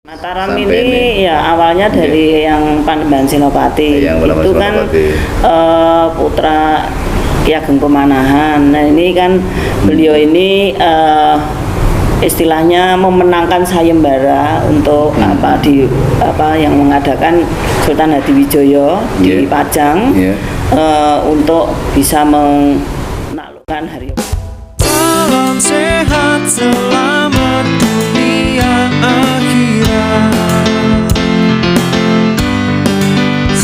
Mataram ini ya awalnya dari yang Panembahan Senopati. Itu kan putra Ki Ageng Pemanahan. Nah ini kan beliau ini istilahnya memenangkan sayembara untuk yang mengadakan Sultan Hadiwijoyo di Pajang untuk bisa menaklukkan Haryo. Salam sehat selamat dunia akhirat.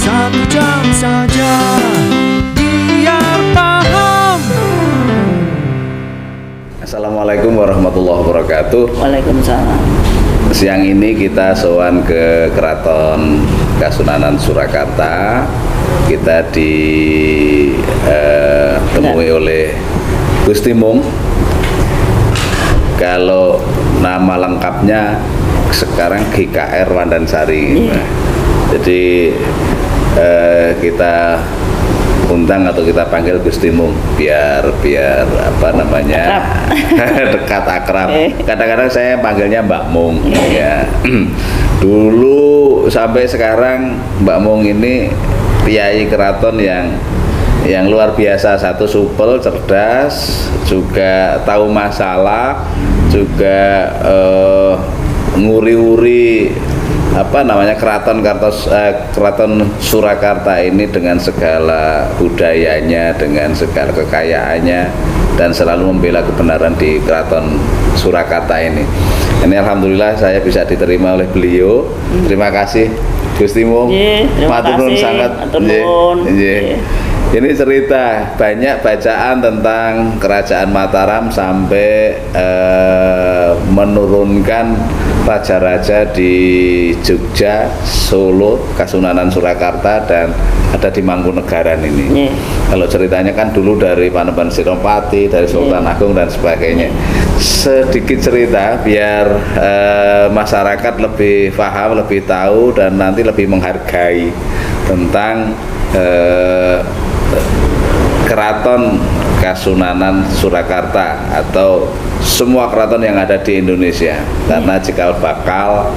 1 jam saja biar paham. Assalamualaikum warahmatullahi wabarakatuh. Waalaikumsalam. Siang ini kita sowan ke Keraton Kasunanan Surakarta. Kita ditemui oleh Gusti Mung. Kalau nama lengkapnya sekarang GKR Wandansari. Nah, jadi kita undang atau kita panggil Gusti Mung biar apa namanya dekat akrab. Kadang-kadang saya panggilnya Mbak Mung ya. Dulu sampai sekarang Mbak Mung ini kiai keraton yang luar biasa, satu supel, cerdas, juga tahu masalah, juga nguri-uri keraton Surakarta ini dengan segala budayanya, dengan segala kekayaannya, dan selalu membela kebenaran di keraton Surakarta ini. Ini alhamdulillah saya bisa diterima oleh beliau. Terima kasih Gusti Mung. Matur nuwun sangat. Ini cerita banyak bacaan tentang Kerajaan Mataram sampai menurunkan raja-raja di Jogja, Solo, Kasunanan Surakarta, dan ada di Mangkunegaran ini. Kalau ceritanya kan dulu dari Panembahan Senopati, dari Sultan Agung dan sebagainya. Sedikit cerita biar masyarakat lebih paham, lebih tahu, dan nanti lebih menghargai tentang Keraton Kasunanan Surakarta atau semua keraton yang ada di Indonesia, karena cikal bakal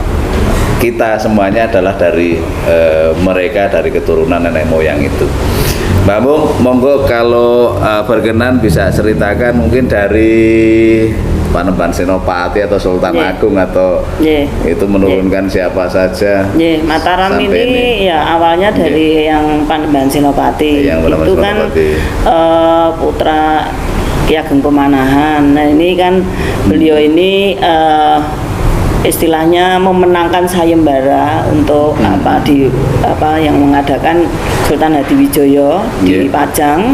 kita semuanya adalah dari mereka, dari keturunan nenek moyang itu. Mbak Mung, monggo kalau berkenan bisa ceritakan mungkin dari Panembahan Senopati atau Sultan Agung atau itu menurunkan siapa saja. Mataram ini ya awalnya dari yang Panembahan Senopati. Itu kan putra Ki Ageng Pemanahan. Nah ini kan beliau ini istilahnya memenangkan sayembara untuk yang mengadakan Sultan Hadiwijoyo di Pajang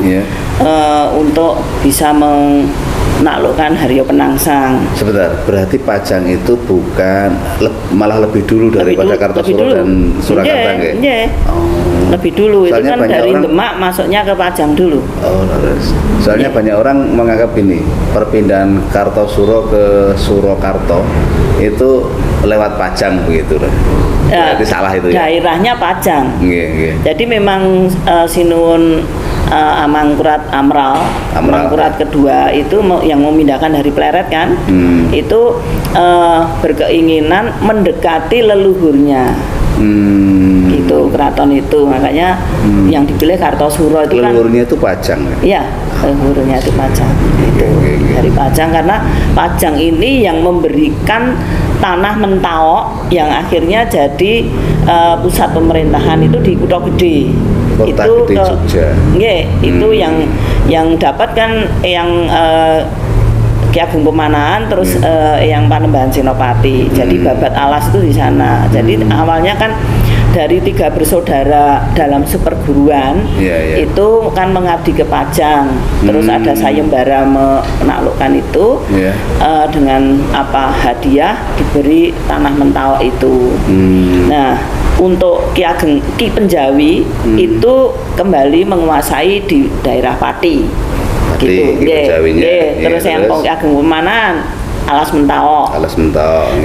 untuk bisa menaklukkan Haryo Penangsang. Sebentar, berarti Pajang itu bukan malah lebih dulu daripada Kartosuro dan Surakarta, nggih? Lebih dulu. Soalnya itu kan dari Demak masuknya ke Pajang dulu. Soalnya banyak orang menganggap ini perpindahan Kartosuro ke Surakarta itu lewat Pajang begitu. Berarti salah itu ya. Daerahnya Pajang. Jadi memang Sinuwun Amangkurat kedua itu yang memindahkan dari Pleret kan, itu berkeinginan mendekati leluhurnya. Gitu keraton itu, makanya yang dipilih Kartosuro itu kan leluhurnya itu Pajang. Iya, leluhurnya itu Pajang. Itu dari Pajang, karena Pajang ini yang memberikan tanah Mentawok yang akhirnya jadi pusat pemerintahan itu di Kutha Gedhe. Kota Gede Jogja. Itu yang dapat kan yang Ki Ageng Pemanahan, terus yang Panembahan Senopati. Jadi Babat Alas itu di sana. Jadi awalnya kan dari 3 bersaudara dalam seperguruan itu kan mengabdi ke Pajang. Terus ada sayembara menaklukkan itu dengan hadiah diberi tanah Mentawok itu. Nah, untuk Ki Penjawi itu kembali menguasai di daerah Pati. Gitu. Terus yang Ki Ageng Pemanahan Alas Mentawok.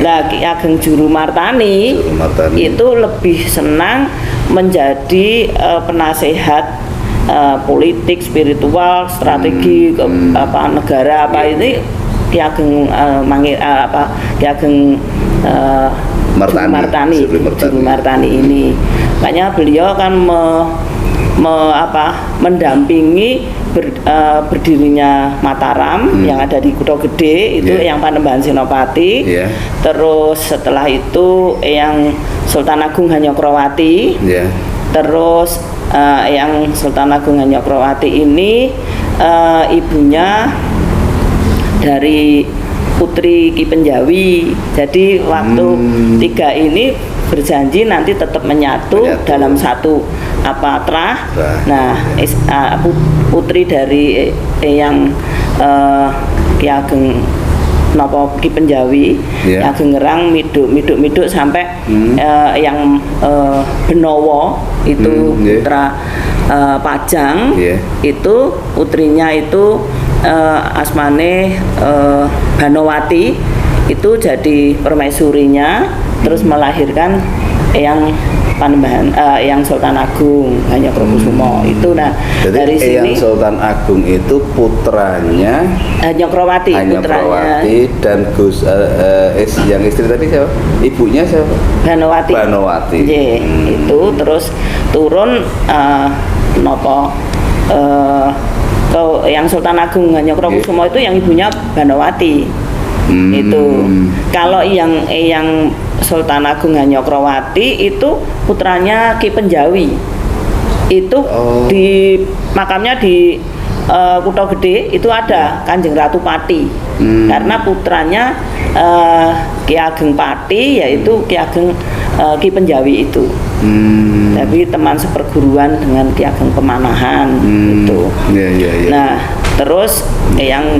Nah, Ki Ageng Juru Martani itu lebih senang menjadi penasehat politik, spiritual, strategi negara ini. Ki Ageng Ki Ageng Martani. Juru Martani ini. Makanya beliau kan mendampingi berdirinya Mataram yang ada di Kutha Gede itu yang Panembahan Senopati. Terus setelah itu yang Sultan Agung Hanyokrawati. Terus yang Sultan Agung Hanyokrawati ini ibunya dari Putri Ki Penjawi. Jadi waktu tiga ini berjanji nanti tetap menyatu dalam satu trah. Nah, putri dari yang Ki Ageng Nopo Ki Penjawi, Ki Ageng Ngerang miduk sampai yang Benowo itu putra Pajang, itu putrinya itu asmane Banowati, itu jadi permaisurinya, terus melahirkan yang Panembahan, yang Sultan Agung Hanyokrokusumo itu. Nah, jadi dari sini yang Sultan Agung itu putranya Hanyokrawati dan Gus yang istri tadi siapa? Ibunya siapa? Banowati. Itu terus turun yang Sultan Agung Hanyokrokusumo itu yang ibunya Banowati. Itu kalau yang Sultan Agung Hanyokrawati itu putranya Ki Penjawi. Itu di makamnya di Kutha Gede itu ada Kanjeng Ratu Pati. Karena putranya Ki Ageng Pati yaitu Ki Ageng Ki Penjawi itu. Tapi teman seperguruan dengan Ki Ageng Pemanahan itu. Nah, terus yang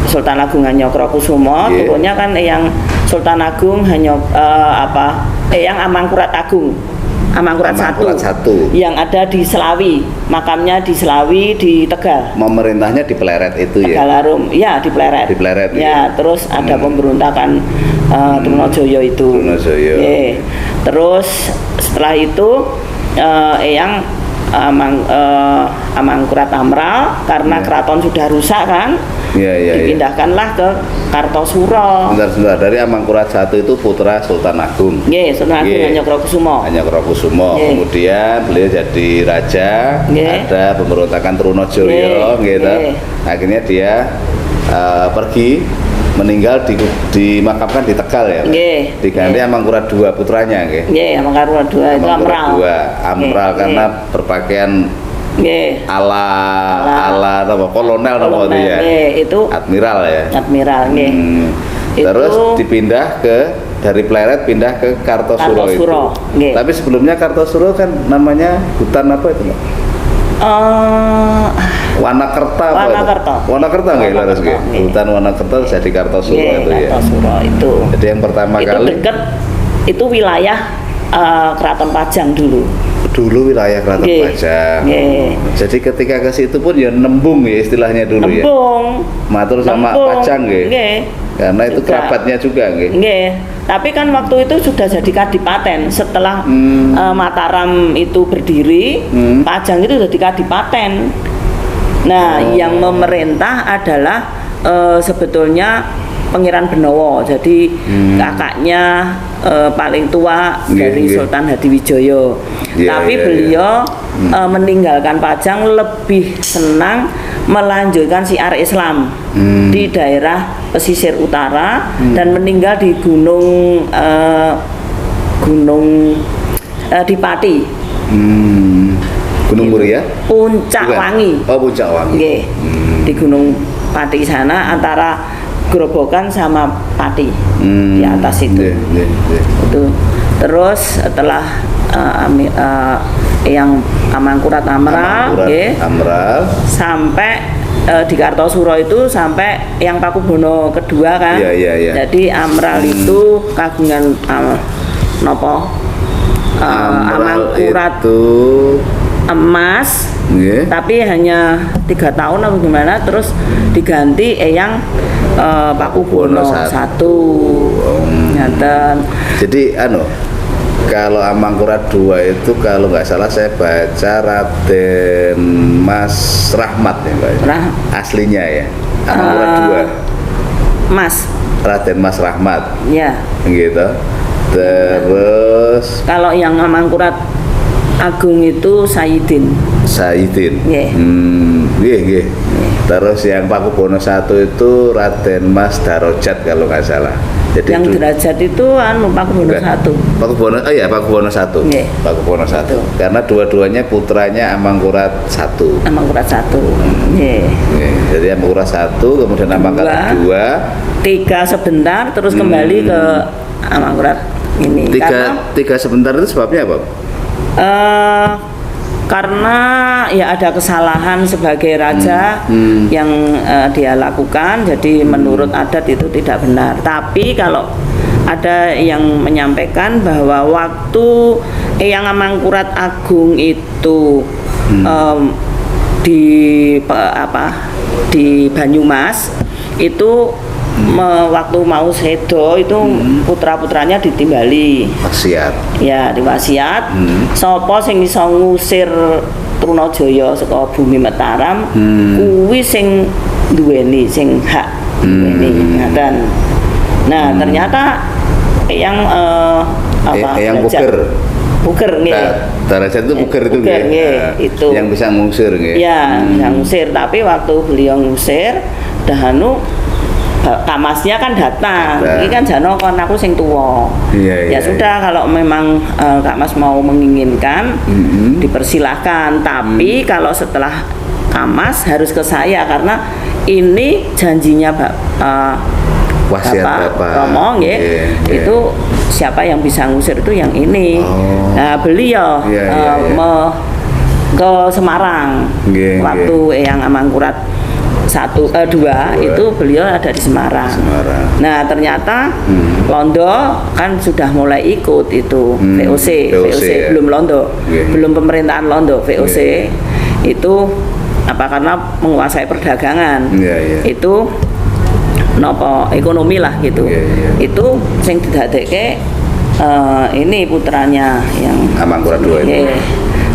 Sultan Agung Hanyokrokusumo turunnya kan yang Sultan Agung yang Amangkurat Agung. Amangkurat I yang ada di Selawi, makamnya di Selawi di Tegal. Memerintahnya di Pleret itu ya. Tegalarum, ya di Pleret. Ya, terus ada pemberontakan Trunojoyo itu. Terus setelah itu yang Amangkurat Amral karena keraton sudah rusak kan, dipindahkanlah ke Kartosuro. Sebentar, dari Amangkurat I itu putra Sultan Agung. Sultan Agung Hanyokrokusumo. Kemudian beliau jadi raja, ada pemberontakan Trunojoyo, gitu. Akhirnya dia pergi, meninggal dimakamkan di Tegal ya. Diganti Amangkurat II putranya, Amangkurat II itu Amral karena berpakaian ala kolonel namanya itu admiral ya. Terus dipindah dari Pleret pindah ke Kartosuro itu. Tapi sebelumnya Kartosuro kan namanya hutan apa itu, Mbak? Wanakerta nggak laras nggak? Hutan Wanakerta jadi Kartosuro itu ya. Kartosuro itu. Jadi yang pertama itu kali dekat itu wilayah Keraton Pajang dulu. Wilayah Keraton Pajang. Jadi ketika ke situ pun ya nembung ya istilahnya dulu ya. Matur sama Pajang karena itu kerabatnya juga Tapi kan waktu itu sudah jadi kadipaten setelah Mataram itu berdiri, Pajang itu jadi kadipaten. Nah, yang memerintah adalah sebetulnya Pangeran Benowo, jadi kakaknya paling tua dari Sultan Hadiwijoyo. Tapi beliau meninggalkan Pajang lebih senang melanjutkan syiar Islam di daerah pesisir utara dan meninggal di Gunung di Pati. Gunung Muria? Puncak Wangi. Puncak Wangi. Di Gunung Pati sana antara Grobogan sama Pati di atas itu. Itu. Terus setelah yang Amangkurat Amral, sampai di Kartosuro itu sampai yang Pakubono kedua kan. Jadi Amral itu kagungan Amangkurat itu emas, tapi hanya 3 tahun atau gimana, terus diganti yang Pakubono I. Jadi kalau Amangkurat II itu kalau nggak salah saya baca Raden Mas Rahmat ya Mbak. Aslinya ya Amangkurat II. Mas. Raden Mas Rahmat Ya. gitu. Terus Kalau yang Amangkurat Agung itu Sayyidin. Saidin. Nggih. Nggih, nggih. Terus yang Pakubono I itu Raden Mas Darajat kalau nggak salah. Jadi Yang derajat itu Pakubono bukan. I. Pakubono, oh iya Pakubono I. Nggih. Pakubono I. Betul. Karena dua-duanya putranya Amangkurat I. Amangkurat I. Nggih. Nggih. Jadi Amangkurat I, kemudian Amangkurat II, 3 sebentar terus kembali ke Amangkurat ini. tiga sebentar itu sebabnya apa? Karena ya ada kesalahan sebagai raja yang dia lakukan, jadi menurut adat itu tidak benar. Tapi kalau ada yang menyampaikan bahwa waktu Eyang Amangkurat Agung itu di Banyumas itu waktu mau sedo itu putra-putranya ditimbali. Wasiat. Ya, diwasiat. Sapa sing iso ngusir Trunajaya saka bumi Mataram, kuwi sing duweni sing hak duweni ngaten. Nah, ternyata yang yang derajat- Buker nggih. Derajat itu buker itu Buker, nggih, itu. Yang bisa ngusir nggih. Ya, yang ngusir, tapi waktu beliau ngusir dahanu Kamasnya kan datang. Ini kan Jano kon aku sing tuwa. Iya, Ya sudah kalau memang Kak Mas mau menginginkan dipersilahkan, tapi kalau setelah Kak Mas harus ke saya karena ini janjinya Wasiat Bapak. Romo nggih. Iya. Itu siapa yang bisa ngusir itu yang ini. Oh. Nah, beliau Iya. ke Semarang Nggih, waktu yang Amangkurat 2 itu beliau ada di Semarang. Nah, ternyata Londo kan sudah mulai ikut itu VOC ya. belum Londo, Nggih. belum pemerintahan Londo, VOC itu karena menguasai perdagangan. Iya. Itu nopo ekonomi lah gitu. Iya. Itu sing didadekke ini putranya yang Amangkurat II itu. Nggih.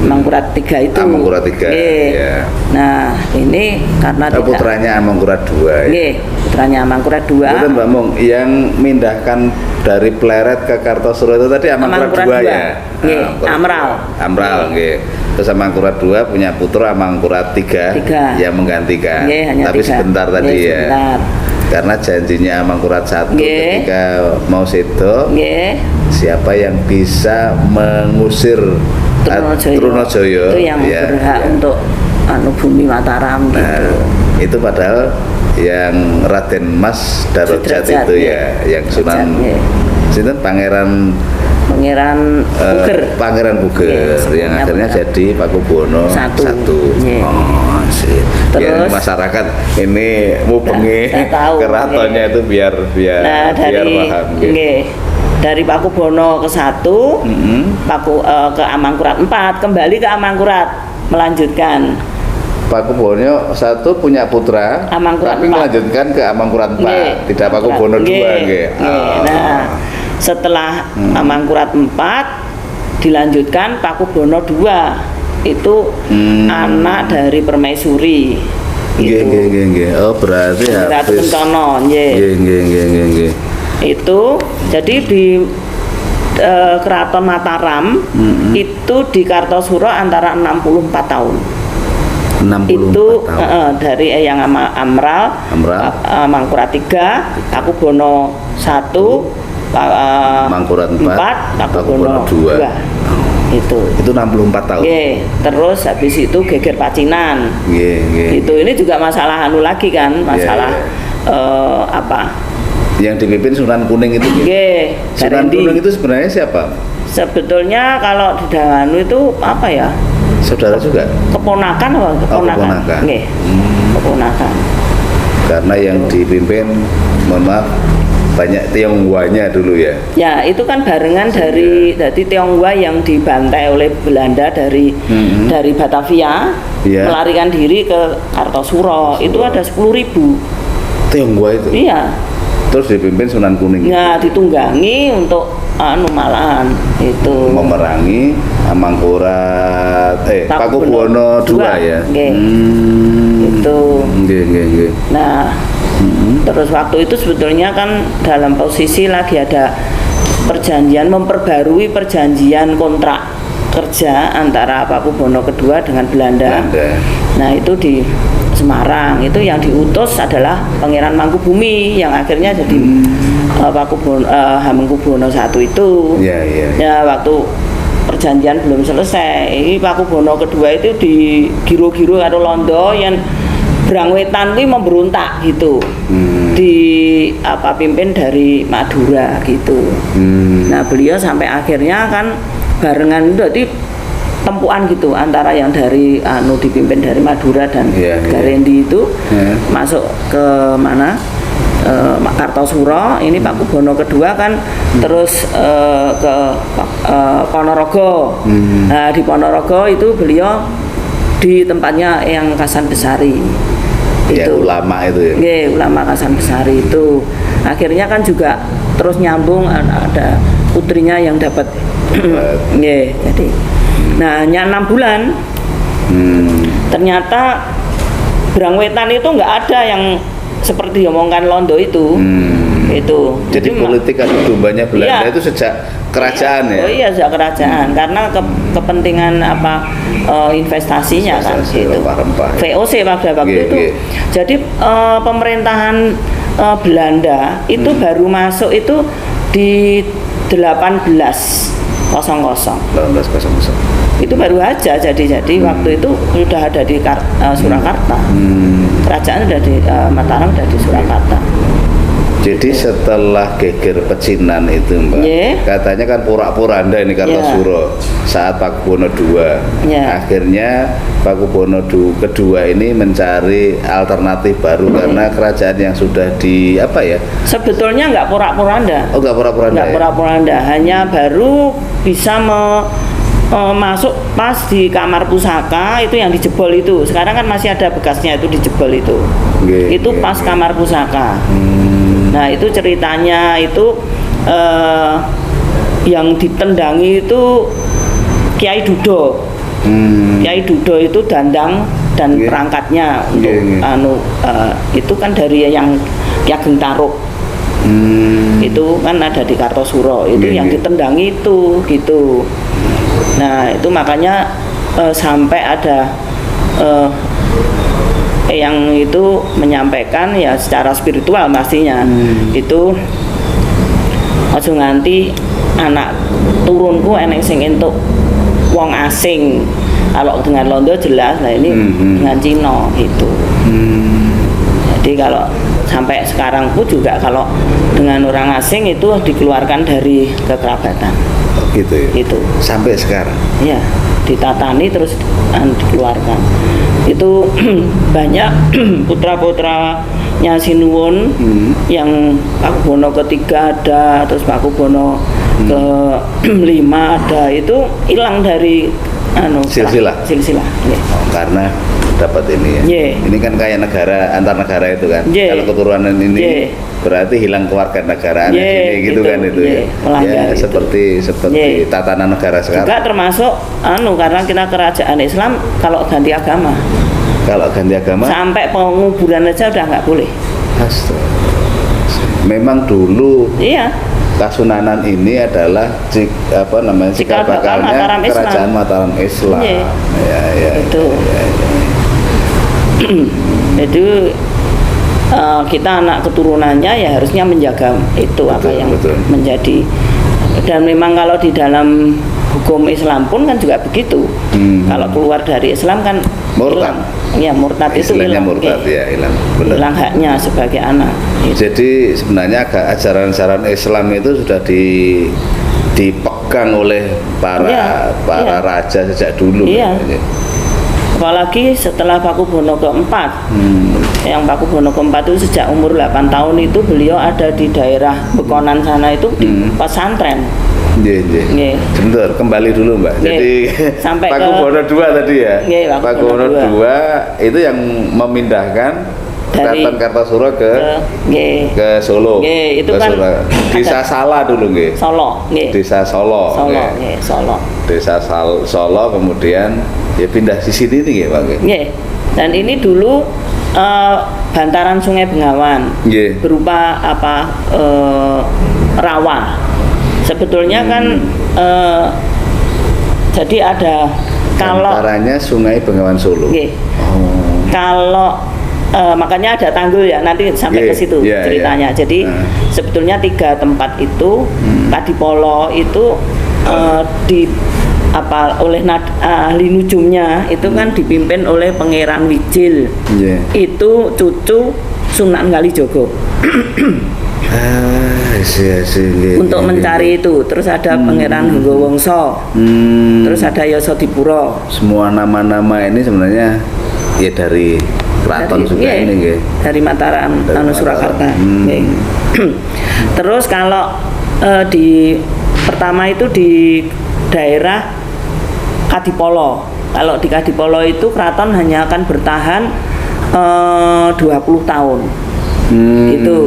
Amangkurat III itu. Amangkurat III, Nggih. ya. Nah, ini karena tidak Putranya Amangkurat II. Nggih, putranya Amangkurat II. Betul Mbak Mung, yang mindahkan dari Pleret ke Kartosuro itu tadi Amangkurat II ya. Nggih, Amral. Amral nggih. Terus Amangkurat II punya putra Amangkurat III yang menggantikan. Nggih, hanya Tapi 3. sebentar tadi Nggih, ya. sebentar. Karena janjinya Amangkurat I Nggih. ketika mau sedo, Nggih. siapa yang bisa mengusir Trunajaya itu yang berhak untuk bumi Mataram Nah, gitu. itu padahal yang Raden Mas Darajat Sudrajat, itu ya. ya, yang Sunan Derajat, Sinten Pangeran Buker. Pangeran Buker Iya, yang semuanya akhirnya Buker. jadi Pakubono I. Iya. Oh, sih. Biar Terus- masyarakat ini mubengi Nggak tahu, keratonnya nggih. itu biar Nah, biar paham. nggih. nggih. Dari Pakubono ke 1 ke Amangkurat IV, kembali ke Amangkurat melanjutkan. Pakubono I punya putra, Amangkurat tapi IV. melanjutkan ke Amangkurat IV, Nggih, tidak Pakubono II, nggih, nggih. nggih. Nah, setelah Amangkurat IV dilanjutkan Pakubono II itu anak dari Permaisuri. Nggih, Itu. nggih. Oh, berarti Ratu habis. Kencana, nggih. Nggih. Itu jadi di Keraton Mataram itu di Kartosuro antara 64 tahun. 64 Itu tahun. dari Eyang Amral, Amangkurat III, Pakubono I, Amangkurat IV, Pakubono II. II. Itu. Itu 64 tahun. Nggih, terus habis itu geger Pacinan. Nggih. Itu ini juga masalah lagi kan, masalah Yang dipimpin Sunan Kuning itu. Nggih, Sunan Darendi. Kuning itu sebenarnya siapa? Sebetulnya kalau di Dahanu itu ya? Saudara juga. Keponakan apa? Keponakan. Nggih. Keponakan. Karena yang dipimpin, mohon maaf, banyak Tionghoanya dulu ya. Ya, itu kan barengan dari Tionghoa yang dibantai oleh Belanda dari Batavia, Iya. melarikan diri ke Kartosuro. Itu ada 10.000. Tionghoa itu. Iya. Terus dipimpin Sunan Kuning. Nah, ditunggangi untuk malahan itu. Memerangi Amangkurat Pakubono Pakubono II ya. Nggih. Hmm. Itu. Nggih. Nah, Terus waktu itu sebetulnya kan dalam posisi lagi ada perjanjian, memperbarui perjanjian kontrak kerja antara Pakubono II dengan Belanda. Nah itu di Semarang, itu yang diutus adalah Pangeran Mangkubumi yang akhirnya jadi Hamengkubuwono I itu. Ya waktu perjanjian belum selesai, ini Pakubono II itu di giro-giro karo Londo yang Brang Wetan kuwi memberontak gitu. Pimpin dari Madura gitu. Nah beliau sampai akhirnya kan barengan itu berarti tempuan gitu antara yang dari dipimpin dari Madura dan Garendi itu masuk ke mana Kartosuro. Ini Pakubono II kan terus ke Ponorogo. Nah di Ponorogo itu beliau di tempatnya yang Kasan Besari ya, itu ulama itu ya. Ulama Kasan Besari itu akhirnya kan juga terus nyambung ada putrinya yang dapat. Jadi nah hanya 6 bulan ternyata Brang Wetan itu nggak ada yang seperti diomongkan Londo itu. Itu jadi politik adu dombanya Belanda itu sejak kerajaan ya. Oh iya sejak kerajaan karena kepentingan investasinya kan itu. VOC pada waktu itu. Jadi pemerintahan Belanda itu baru masuk itu di 1800. Itu baru aja jadi waktu itu sudah ada di Surakarta. Kerajaan sudah di Mataram, sudah di Surakarta. Jadi setelah geger pecinan itu Mbak, katanya kan pura-puranda ini Kartosuro saat Pakubono II. Akhirnya Pakubono II ini mencari alternatif baru karena kerajaan yang sudah di sebetulnya nggak pura-puranda. Oh nggak pura-puranda. Nggak pura-puranda, hanya baru bisa masuk pas di kamar pusaka itu yang dijebol itu. Sekarang kan masih ada bekasnya itu dijebol itu. Itu pas kamar pusaka. Nah itu ceritanya itu yang ditendangi itu Kiai Dudo. Kiai Dudo itu dandang dan perangkatnya untuk itu kan dari yang Ki Ageng Taruk. Itu kan ada di Kartosuro itu yang ditendangi itu gitu. Nah itu makanya sampai ada yang itu menyampaikan ya secara spiritual pastinya itu ojo nganti anak turunku eneng sing entuk wong asing. Kalau dengan Londo jelas, nah ini dengan Cina gitu. Jadi kalau sampai sekarang pun juga kalau dengan orang asing itu dikeluarkan dari kekerabatan. Gitu ya. Itu. Sampai sekarang. Iya, ditatani terus dikeluarkan. Itu banyak putra-putranya Sinuwun yang Pakubono III ada, terus Pakubono ke-5 ada, itu hilang dari silsilah. Karena dapat ini ya. Ini kan kayak negara antar negara itu kan. Kalau keturunan ini berarti hilang keluarga negaraan ini gitu kan itu ya. Ya seperti tatanan negara sekarang. Juga termasuk karena kita kerajaan Islam kalau ganti agama. Sampai penguburan aja udah nggak boleh. Memang dulu Kasunanan ini adalah cikal bakalnya kerajaan Mataram Islam. Itu. Itu kita anak keturunannya ya harusnya menjaga itu menjadi. Dan memang kalau di dalam hukum Islam pun kan juga begitu. Kalau keluar dari Islam kan murtad. Ya murtad itu hilang. Hilang haknya sebagai anak. Jadi sebenarnya ajaran-ajaran Islam itu sudah dipegang oleh para raja sejak dulu. Apalagi setelah Pakubono keempat. Yang Pakubono keempat itu sejak umur 8 tahun itu beliau ada di daerah Bekonan sana itu di pesantren. Sebentar, kembali dulu Mbak. Jadi sampai Pakubono II tadi ya. Pakubono II itu yang memindahkan dari Kartosuro ke Solo. Itu kan Desa Sala dulu Solo. Desa Solo. Desa Solo kemudian ya pindah di sini nih Pak. Dan ini dulu bantaran Sungai Bengawan Nggih. berupa apa rawa. Sebetulnya kan jadi ada kalau Antaranya Sungai Bengawan Solo. nggih, Oh. kalau makanya ada tanggul ya, nanti sampai ke Nggih, situ iya, ceritanya. iya. Jadi sebetulnya 3 tempat itu Kadipolo itu di apa oleh ahli nujumnya itu kan dipimpin oleh Pangeran Wijil. Nggih. Itu cucu Sunan Kalijogo. Nggih, Untuk nggih, mencari itu. Terus ada Pangeran Hunggowongsо. nggih. Terus ada Yosodipuro. Semua nama-nama ini sebenarnya ya dari keraton juga iya, ini nggih. dari Mataram, Dari Surakarta. Mataram. Nggih. Terus kalau di pertama itu di daerah Kadipolo. Kalau di Kadipolo itu keraton hanya akan bertahan 20 tahun. Gitu.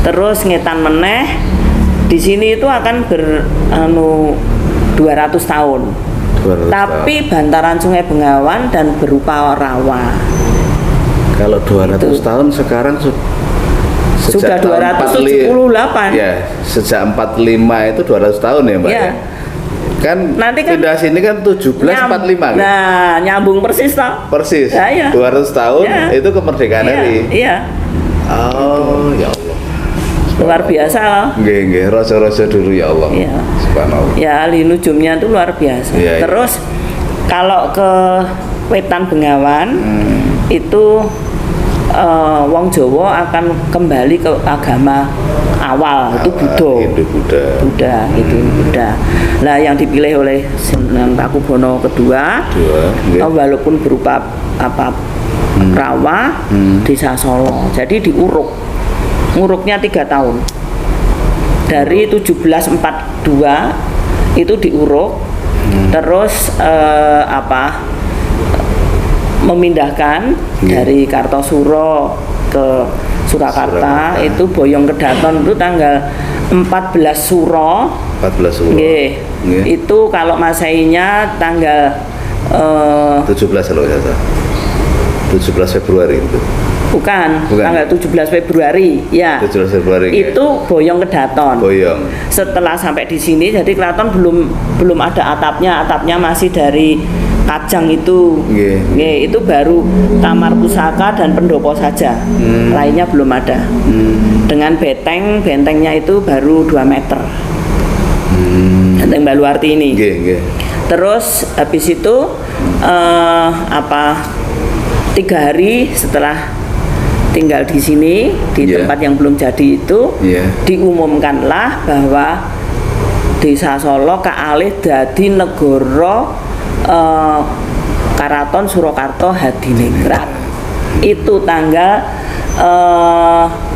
Terus ngetan meneh di sini itu akan 200 tahun. 200 Tapi bantaran Sungai Bengawan dan berupa rawa. Kalau 200 Itu. tahun sekarang Sudah tahun 278. Ya, sejak 45 itu 200 tahun ya, Mbak Iya. ya. Kan Nanti kan pindah sini kan 1745 kan? Nah, nyambung persis toh. Persis. Ya, iya. 200 tahun Iya. itu kemerdekaan Iya, RI. iya. Oh, ya Allah. Luar biasa loh. Nggih, nggih, raja-raja dulu ya Allah. Iya. Subhanallah. Ya, ahli nujumnya itu luar biasa. Iya, iya. Terus kalau ke Wetan Bengawan itu wong Jawa akan kembali ke agama awal, itu Buddha. Hindu-Buddha. Buddha itu Buddha. Nah, yang dipilih oleh Sunan Pakubono kedua, Nggih. walaupun berupa apa rawa desa Solo. Jadi diuruk, nguruknya 3 tahun. Dari 1742 itu diuruk, terus memindahkan dari Kartosuro ke Surakarta. Surakarta. Itu Boyong Kedaton itu tanggal 14 Suro. 14 Suro. Nggih. Nggih. Itu kalau Masainya tanggal 17 kalau saya salah. 17 Februari itu. bukan, Bukan. tanggal 17 Februari ya. 17 Februari. Itu Boyong Kedaton. Boyong. Setelah sampai di sini, jadi keraton belum ada atapnya masih dari kajang itu. Nggih. Nggih, itu baru kamar pusaka dan pendopo saja. Lainnya belum ada. Dengan bentengnya itu baru 2 meter. Benteng Baluarti ini. Nggih, nggih. Terus habis itu 3 hari setelah tinggal di sini di Iya. tempat yang belum jadi itu, Iya. diumumkanlah bahwa Desa Solo kaalih dadi negara Karaton Surakarta Hadiningrat. Itu tanggal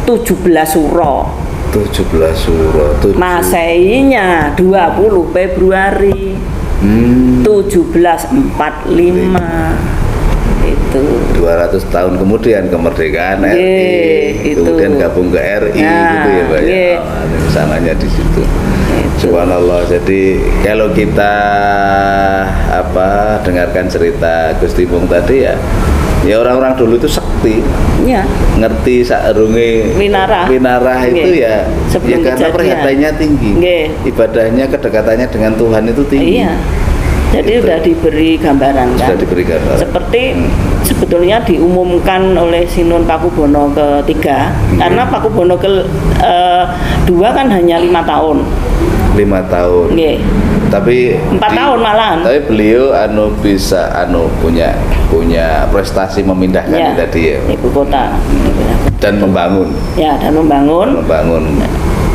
17 Suro. 17 Suro. Maseinya 20 Februari 1745. Itu 200 tahun kemudian kemerdekaan RI, Nggih, itu. kemudian gabung ke RI Nah, gitu ya Mbak ya. nggih. Oh, sananya di situ. Itu. Subhanallah. Jadi kalau kita dengarkan cerita Gusti Pung tadi ya orang-orang dulu itu sakti, ya. ngerti saurunge Winarah. itu Nggih. ya Sebelum karena kejadian. perhatiannya tinggi. Nggih. Ibadahnya, kedekatannya dengan Tuhan itu tinggi. Iya. Jadi Gitu. sudah diberi gambaran kan. Sudah diberi gambaran. Seperti sebetulnya diumumkan oleh Sinun Pakubono ketiga, karena Pakubono ke-2 kan hanya 5 tahun. 5 tahun. Nggih. Tapi 4 tahun malahan. Tapi beliau bisa punya prestasi memindahkan Ya, tadi ya ibu kota. dan membangun Ya, dan membangun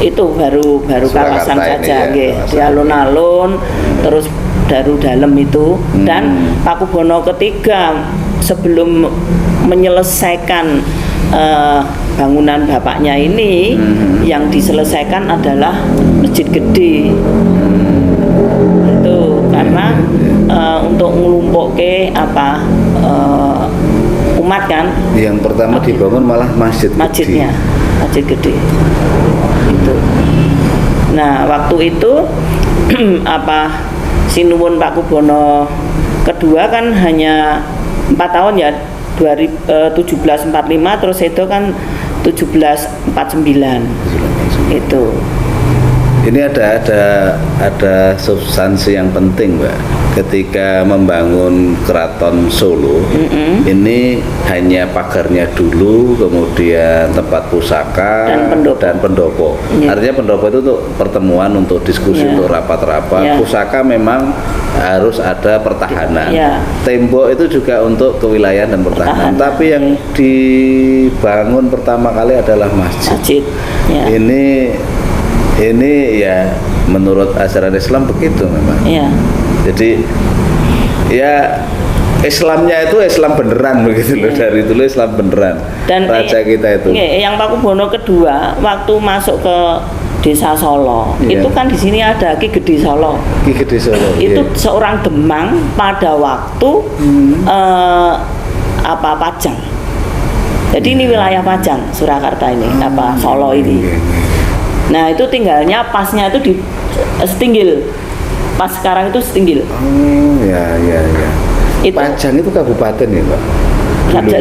itu baru Surakarta kawasan ini saja, ya, nggih. kawasan. Di alun-alun, terus Daru Dalem itu, dan Pakubono ketiga sebelum menyelesaikan bangunan bapaknya ini, yang diselesaikan adalah Masjid Gede. Itu karena untuk ngelumpukke umat kan, yang pertama dibangun malah masjidnya, Masjid Gede itu. Nah, waktu itu Sinuwun Pakubono kedua kan hanya 4 tahun ya, 1745, terus itu kan 1749 itu. Ini ada substansi yang penting, Mbak. Ketika membangun Keraton Solo, ini hanya pagarnya dulu, kemudian tempat pusaka Dan pendopo. pendopo. Iya. Artinya pendopo itu untuk pertemuan, untuk diskusi, Iya. untuk rapat-rapat. Iya. Pusaka memang harus ada pertahanan. Iya. Tembok itu juga untuk kewilayahan dan pertahanan. Pertahanan. Tapi yang dibangun pertama kali adalah masjid. Masjid. Ya. Ini ya menurut ajaran Islam begitu memang. Iya. Jadi ya Islamnya itu Islam beneran begitu loh, dari dulu Islam beneran. Dan raja kita itu. Yang Pakubono kedua waktu masuk ke Desa Solo, Iya. itu kan di sini ada Ki Gede Solo. Ki Gede Solo. Itu iya. seorang Demang pada waktu Pajang. Jadi ini wilayah Pajang, Surakarta ini, Solo ini. Iya. Nah itu tinggalnya pasnya itu di Setinggil. Pas sekarang itu Setinggil. Oh ya. Itu Pajang itu kabupaten ya, Pak.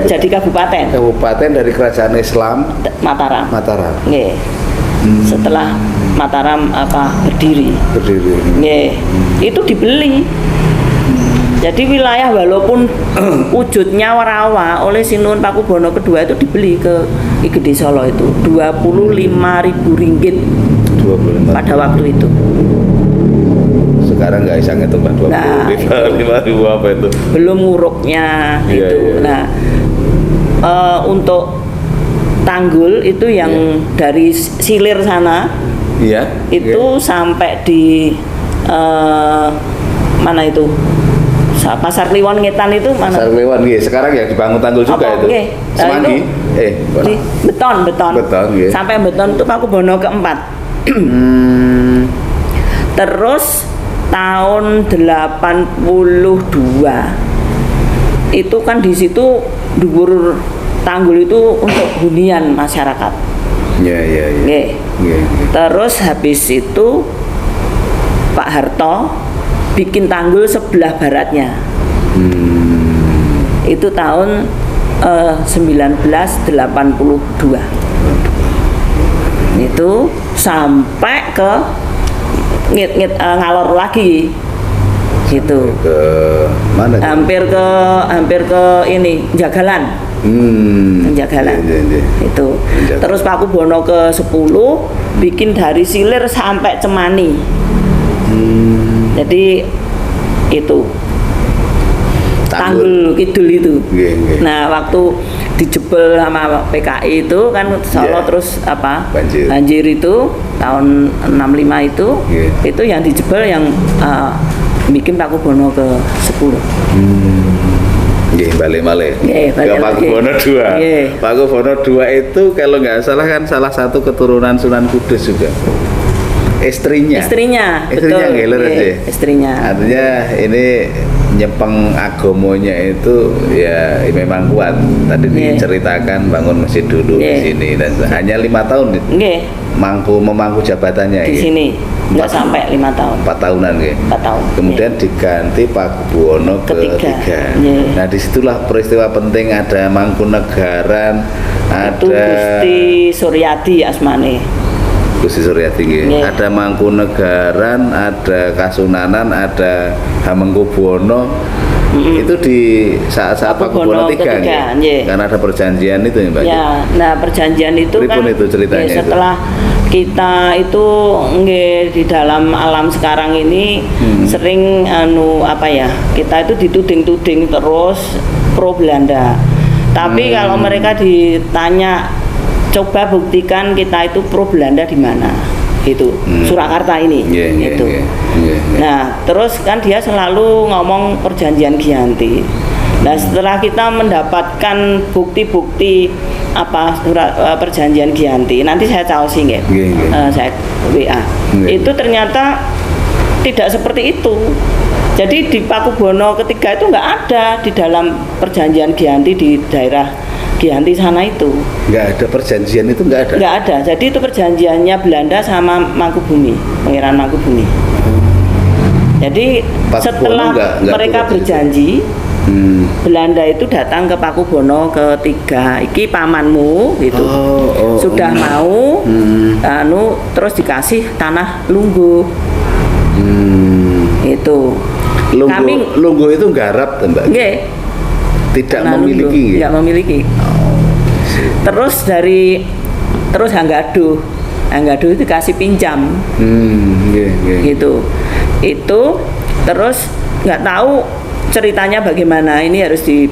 jadi kabupaten Kabupaten dari kerajaan Islam Mataram. Mataram. Nggih. Setelah Mataram berdiri. Nggih. Itu dibeli. Jadi wilayah walaupun wujudnya rawa oleh Sinuhun Pakubono kedua itu dibeli ke Ki Gede Solo itu 25.000 ringgit 25. pada waktu itu. Sekarang nggak bisa ngitung Mbak, 25.000 apa itu? Belum nguruknya Iya, itu. iya. Nah, untuk tanggul itu yang dari Silir sana Iya. itu sampai di mana itu? Pasar Kliwon Ngetan itu mana? Pasar Kliwon nggih, sekarang ya dibangun tanggul juga Apa, itu. nggih? Semanggi. Beton. Beton, nggih. Sampai beton itu Pakubono keempat. Terus tahun 82 itu kan di situ dhuwur tanggul itu untuk hunian masyarakat. Iya. Nggih. Nggih. Terus habis itu Pak Harto bikin tanggul sebelah baratnya. Itu tahun 1982. Itu sampai ke ngalor lagi. Gitu. Ke mana? Hampir ke ini Jagalan. Jagalan. Iya. Itu. Jagalan. Terus Pakubono ke 10 bikin dari Silir sampai Cemani. Jadi itu tanggul kidul itu. Nggih. Nah, waktu dijebol sama PKI itu kan Solo Iya. terus Banjir. itu tahun 65 itu. Iya. Itu yang dijebol yang bikin Pakubono ke 10. Nggih, balik malih. Nggih, balik Ke Pakubono lagi. 2. Nggih. Pakubono 2 itu kalau nggak salah kan salah satu keturunan Sunan Kudus juga. Istrinya Betul. nggih, lurus Nggih, ya? istrinya. Artinya ini nyepeng agomonya itu ya memang kuat. Tadi Nggih. diceritakan bangun masjid dulu di Nggih. sini dan hanya 5 tahun Nggih, memangku jabatannya di nggih. sini nggak sampai 5 tahun. 4 tahunan nggih. 4 tahun. Kemudian diganti Pakubono Ketiga. ke-3. Nggih. Nah, disitulah peristiwa penting, ada Mangkunegaran, Itu ada Gusti Suryadi asmane. Gusti Suryadi nggih. Nggih. Ada Mangkunegaran, ada Kasunanan, ada Hamengkubuwono. Itu di saat-saat Pakubono Pakubono 3 ketiga, nggih. nggih. Karena ada perjanjian itu ya, Mbak. Ya, nah perjanjian itu Pripun kan itu ceritanya itu? setelah kita itu nggih di dalam alam sekarang ini sering kita itu dituding-tuding terus pro Belanda. Tapi kalau mereka ditanya coba buktikan kita itu pro Belanda di mana? Gitu. Surakarta ini. Nggih, gitu. nggih. Nah, terus kan dia selalu ngomong perjanjian Giyanti. Nah, setelah kita mendapatkan bukti-bukti perjanjian Giyanti, nanti saya caosi nggih. Nggih, nggih. Saya WA. Nggih. Itu ternyata tidak seperti itu. Jadi di Pakubono ketiga itu nggak ada di dalam perjanjian Giyanti di daerah Giyanti sana itu. Nggak ada perjanjian itu, nggak ada. Nggak ada. Jadi itu perjanjiannya Belanda sama Mangkubumi, Pangeran Mangkubumi. Jadi Pakubono setelah nggak mereka turut di situ. berjanji Belanda itu datang ke Pakubono ketiga, iki pamanmu gitu. Sudah mau terus dikasih tanah Lungguh. Itu. Lungguh itu nggarap, Mbak. Nggih. Tidak Tanah memiliki. Lungguh, Ya? tidak memiliki. Terus Hanggadu itu dikasih pinjam. Gitu. Itu terus nggak tahu ceritanya bagaimana, ini harus di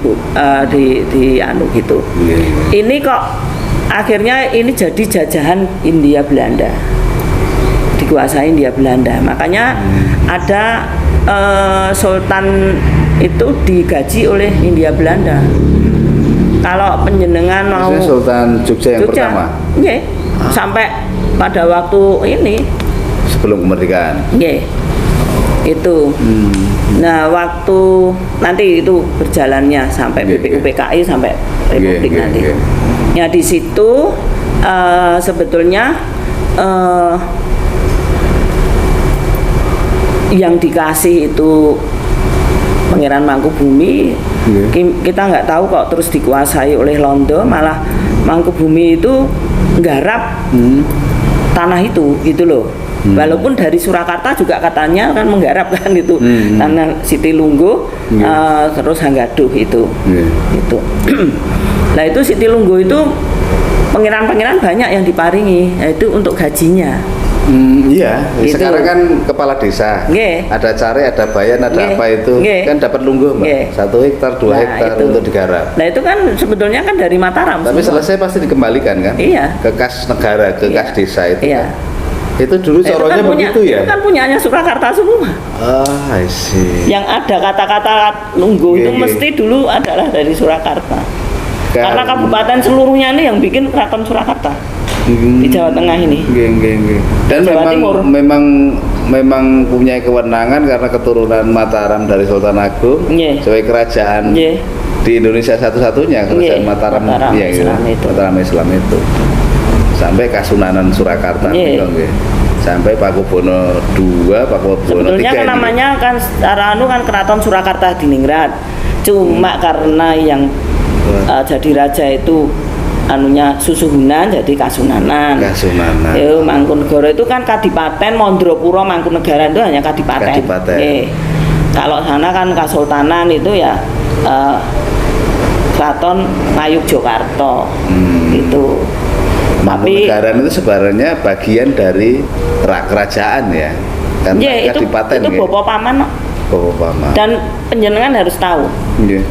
anu gitu. Ini kok akhirnya ini jadi jajahan Hindia Belanda, dikuasai Hindia Belanda. Makanya ada Sultan itu digaji oleh Hindia Belanda. Kalau penjenengan mau Maksudnya Sultan Jogja yang pertama? Nggih, sampai pada waktu ini Sebelum kemerdekaan? nggih. Itu. Nah, waktu nanti itu berjalannya sampai BPUPKI sampai Republik nanti. Ya di situ sebetulnya yang dikasih itu Pangeran Mangkubumi, kita nggak tahu kok terus dikuasai oleh Londo, malah Mangkubumi itu nggarap tanah itu gitu loh. Walaupun dari Surakarta juga katanya kan menggarap kan itu tanah Siti Lungguh, terus Hanggadu itu. Itu. Nah itu Siti Lungguh itu pangeran-pangeran banyak yang diparingi, yaitu untuk gajinya. Iya, Gitu. sekarang kan kepala desa, Nggih. ada care, ada bayan, ada Nggih. apa itu, Nggih. kan dapat lungguh, Mbak. Nggih. 1 hektar, 2 hektar itu. untuk digarap. Nah itu kan sebetulnya kan dari Mataram. Tapi semua. selesai pasti dikembalikan kan? Iya. Ke kas negara, ke kas desa itu. Iya. Kan? Itu dulu Nah, itu coronya kan begitu ya? Itu kan punyanya Surakarta semua. I see. Yang ada kata-kata Lungguh itu Nggih, mesti dulu adalah dari Surakarta. Karena kabupaten seluruhnya ini yang bikin Keraton Surakarta di Jawa Tengah ini. Dan Jawa Timur. memang punya kewenangan karena keturunan Mataram dari Sultan Agung Nggih. sebagai kerajaan Nggih. di Indonesia satu-satunya kerajaan Nggih, Mataram, Mataram ya, gitu. Islam itu. Mataram Islam itu sampai Kasunanan Surakarta Nggih. gitu, nggih. Sampai Pakubono II, Pakubono Sebetulnya III kan ini. namanya kan secara anu kan Keraton Surakarta Diningrat. Cuma karena yang jadi raja itu anunya Susuhunan jadi Kasunanan. Kasunanan. Mangkunegara itu kan Kadipaten, Mondropuro, Mangkunegaran itu hanya Kadipaten. Kadipaten. Kalau sana kan Kasultanan itu ya Keraton Ngayogyakarta. Gitu. Mangkunegaran itu sebenarnya bagian dari kerajaan ya. Karena Ya, Kadipaten itu nggih. Bopo Paman. Bopo Paman. Dan penjenengan harus tahu. Nggih.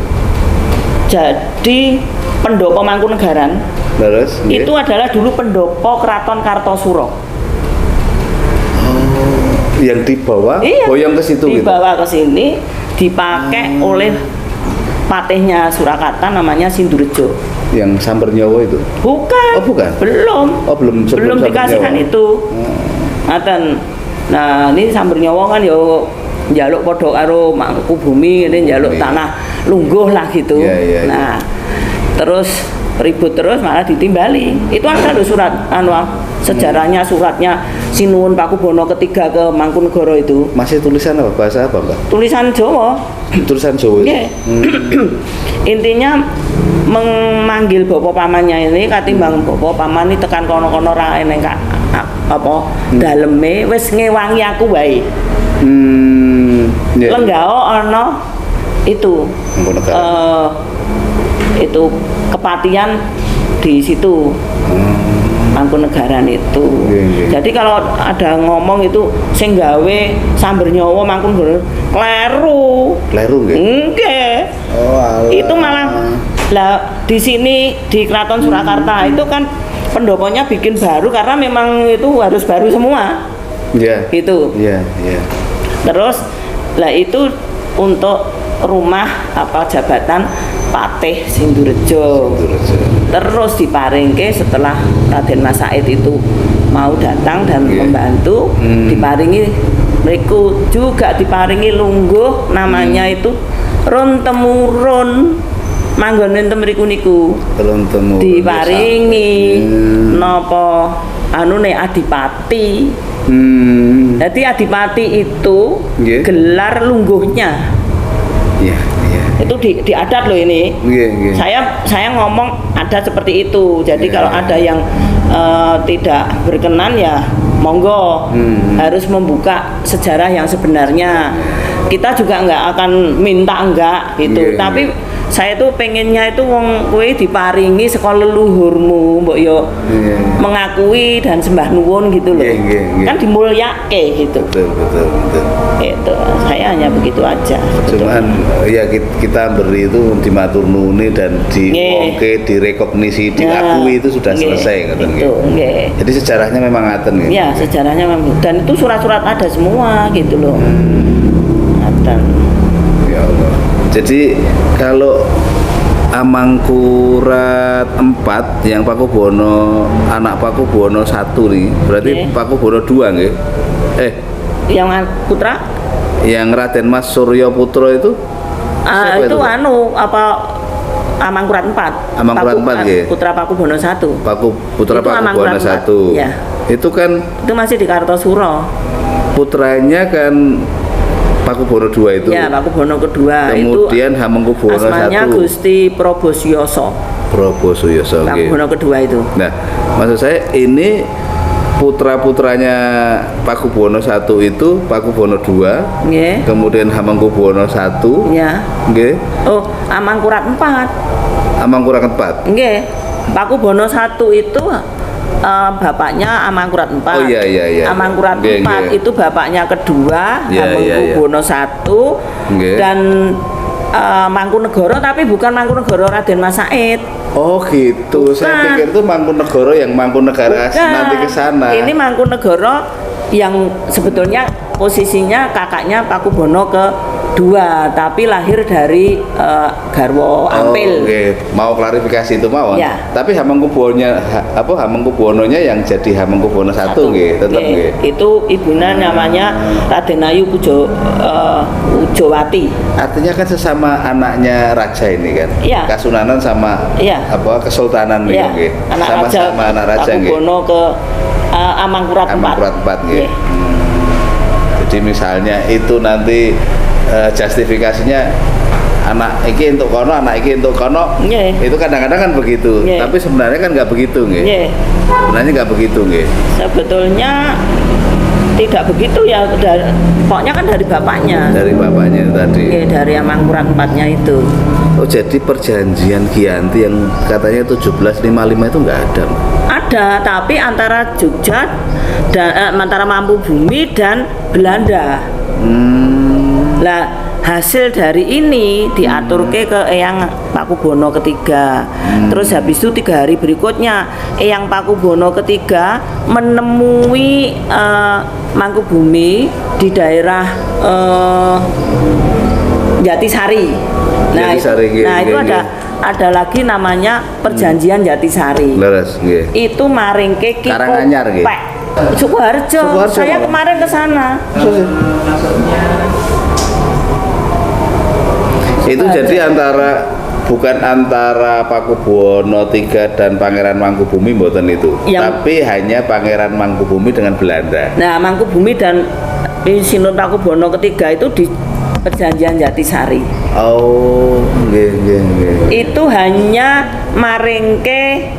Jadi pendopo Mangkunegaran Terus nggih. itu adalah dulu pendopo Keraton Kartosuro. yang dibawa Iya. boyong ke situ gitu. Dibawa ke sini, dipakai oleh patihnya Surakarta namanya Sindurejo. Yang Samber Nyawa itu. Bukan. Oh, bukan? Belum. Oh, belum sebelum Samber dikasihkan Nyawa. itu. Ngaten. Nah, ini Samber Nyawa kan yo njaluk padha karo Mangkubumi ini njaluk tanah lungguh lah gitu. Iya, iya, iya. Nah, terus ribut terus malah ditimbali. Itu ada loh surat sejarahnya, suratnya Sinuwun Pakubono ketiga ke Mangkunegara itu. Masih tulisan apa? Bahasa apa, Mbak? Tulisan Jawa. Tulisan Jawa. Nggih. Intinya memanggil bapak pamannya ini katimbang bapak paman ini tekan kono-kono ra eneng apa daleme wis ngewangi aku wae. Yeah. Lenggao ana itu Mangkunegaran. itu kepatian di situ. Mangkunegaran itu. Jadi kalau ada ngomong itu sing gawe Samber Nyawa Mangkunegaran kleru. Kleru nggih. Nggih. Oh, alah. Itu malah lah di sini di Keraton Surakarta itu kan pendoponya bikin baru karena memang itu harus baru semua. Iya. Gitu. Iya, iya. Terus lah itu untuk rumah apa jabatan Patih Sindurejo. Terus diparingke setelah Raden Mas Said itu mau datang dan membantu, diparingi mriku juga diparingi lungguh namanya itu Ron Temurun manggon enten mriku niku. Telon temu. Diparingi napa anune Adipati. Jadi Adipati itu Nggih. gelar lungguhnya. Iya. Itu di adat loh ini. Nggih. Saya ngomong adat seperti itu. Jadi Iya. kalau ada yang tidak berkenan ya monggo, harus membuka sejarah yang sebenarnya. Kita juga nggak akan minta enggak gitu. Iya, Tapi iya. saya tuh pengennya itu wong kowe diparingi sekolah leluhurmu, mbok yo Iya. mengakui dan sembah nuwun gitu loh. Iya. Kan dimulyake gitu. Betul. Itu saya hanya begitu aja. Cuman ya kita beri itu dimatur nuwuni dan diwongke, direkognisi, diakui itu sudah selesai ngoten nggih. Itu nggih. Jadi sejarahnya memang ngaten nggih. Ya, sejarahnya memang dan itu surat-surat ada semua gitu loh. Ngaten. Ya Allah. Jadi kalau Amangkurat 4 yang Pakubono anak Pakubono 1 nih, berarti Nggih. Pakubono 2 nggih. Yang putra? Yang Raden Mas Suryo Putra itu siapa Itu Pak? Amangkurat 4. Amangkurat 4 nggih. Putra Pakubono 1. Putra Itu Pakubono Amangkurat 1. 4, ya. Itu kan Itu masih di Kartosuro. putranya kan Pakubono 2 itu. Ya, Pakubono kedua Kemudian itu Hamengkubuwono asmanya 1. Gusti Probosyoso. Probosyoso nggih. Pakubono kedua itu. Nah, maksud saya ini putra-putranya Pakubono 1 itu Pakubono 2, Nggih. kemudian Hamengkubuwono 1, Ya. nggih, Oh, Amangkurat 4. Amangkurat 4. Nggih. Pakubono 1 itu bapaknya Amangkurat 4. Oh, iya. Amangkurat Nggih, 4 nggih. itu bapaknya kedua, Iya. Hamengkubuwono 1 Nggih. dan Mangkunegoro, tapi bukan Mangkunegoro Raden Mas Said. Oh gitu, saya Bukan. pikir itu Mangkunegoro yang Mangkunegara Bukan. nanti ke sana. Ini Mangkunegoro yang sebetulnya posisinya kakaknya Pakubono kedua, tapi lahir dari garwo Ampil. Oke, mau klarifikasi itu mau. Ya. Tapi Hamengkubuwononya yang jadi Hamengkubuwono 1 nggih, tetap nggih. Itu ibunya namanya Raden Ayu Pujowati. Artinya kan sesama anaknya raja ini kan. Iya. Kasunanan sama Iya. kesultanan nih Ya, nggih. anak raja Sama-sama anak raja nggih. Pakubono ke Amangkurat 4. Amangkurat 4 nggih. Nggih. Jadi misalnya itu nanti justifikasinya anak iki untuk kono, anak iki untuk kono. Nggih. Itu kadang-kadang kan begitu. Nggih. Tapi sebenarnya kan nggak begitu nggih. Nggih. Sebenarnya nggak begitu nggih. Sebetulnya tidak begitu ya, pokoknya kan dari bapaknya. Dari bapaknya tadi. Nggih, dari Amangkurat 4-nya itu. Oh jadi perjanjian Giyanti yang katanya 1755 itu nggak ada, Mbak? Ada, tapi antara Jogja dan antara Mangkubumi dan Belanda. Lah hasil dari ini diaturke ke Eyang Pakubono ketiga. Terus habis itu 3 hari berikutnya Eyang Pakubono ketiga menemui Mangkubumi di daerah Jatisari. Jatisari, nggih, itu nggih, ada lagi namanya Perjanjian Jatisari. Leres nggih. Itu maringke Ki Karanganyar, nggih. Kopek. Sukoharjo. Sukoharjo, Saya Pak. kemarin ke sana. Itu jadi bukan antara Pakubuwono III dan Pangeran Mangkubumi mboten itu. Tapi hanya Pangeran Mangkubumi dengan Belanda. Nah, Mangkubumi dan Sinun Pakubono ketiga itu di Perjanjian Jatisari. Oh, nggih. Itu hanya maringke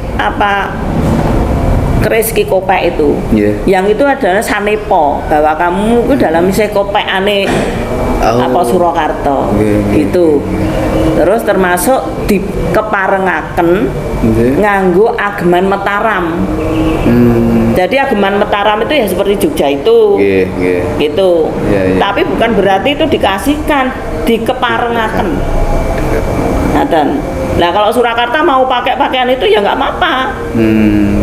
keris Ki Kopek itu. Nggih. Yang itu adalah sanepo, bahwa kamu itu dalam isi kopekane Surakarta. Nggih. Gitu. Terus termasuk dikeparengaken Nggih. nganggo ageman Mataram. Jadi ageman Mataram itu ya seperti Jogja itu. Nggih. Gitu. Iya. Tapi bukan berarti itu dikasihkan, dikeparengaken. Nah, kalau Surakarta mau pakai pakaian itu ya nggak apa-apa.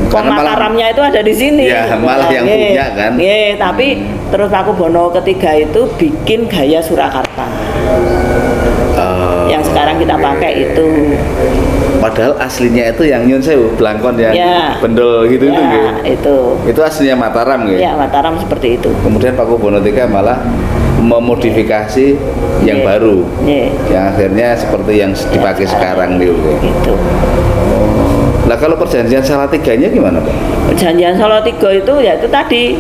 Kok Mataramnya itu ada di sini. Ya, malah yang punya kan. Iya, tapi terus Pakubono ketiga itu bikin gaya Surakarta. Yang sekarang kita pakai itu. Padahal aslinya itu yang nyun sewu, blangkon yang bendol gitu ya, nggih. Itu aslinya Mataram nggih. Ya, Mataram seperti itu. Kemudian Pakubono III malah memodifikasi yang baru. Yang akhirnya seperti yang dipakai sekarang nih. Gitu. Nah, kalau perjanjian Salatiganya gimana, Pak? Perjanjian Salatiga itu ya itu tadi,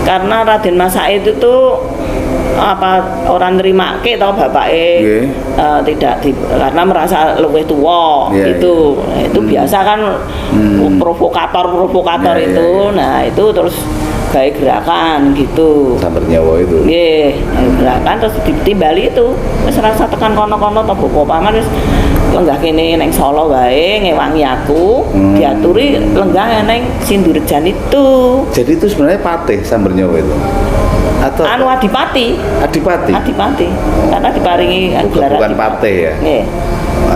karena Raden Mas Said itu apa orang nerima ke atau bapake tidak karena merasa lebih tua gitu. Itu biasa kan provokator itu. Nah, itu terus kayak gerakan gitu. Sambar nyawa itu. Nggih, gerakan terus ditimbali itu. Wis rasa tekan kono-kono to Boko Paman wis lenggah kene ning Solo wae ngewangi aku, diaturi lenggah ning Sindurejan itu. Jadi itu sebenarnya patih Sambar nyawa itu. Atau Anu Adipati. Adipati. Adipati. Karena diparingi gelar Bukan patih ya. Nggih.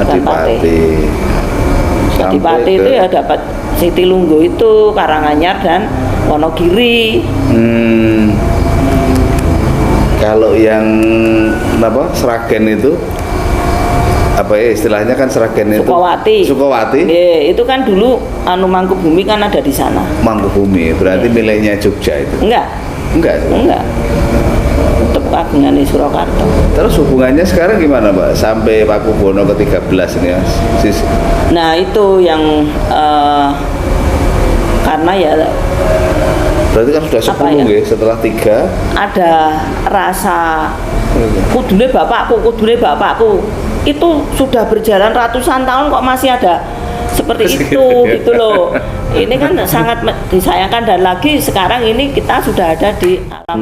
Adipati. Adipati itu ya dapat Siti Lungguh itu, Karanganyar dan Wonogiri. Kalau yang apa Sragen itu apa ya istilahnya kan Sragen itu Sukawati. Itu kan dulu anu Mangkubumi kan ada di sana. Mangkubumi berarti miliknya Jogja itu. Enggak. Untuk kagungan di Surakarta. Terus hubungannya sekarang gimana, Mbak? Sampai Pakubono ke-13 ini, Mas. Nah, itu yang karena ya berarti kan sudah 10 ya? Setelah 3 ada rasa kudune bapakku itu sudah berjalan ratusan tahun kok masih ada seperti itu gitu loh. Ini kan sangat disayangkan dan lagi sekarang ini kita sudah ada di alam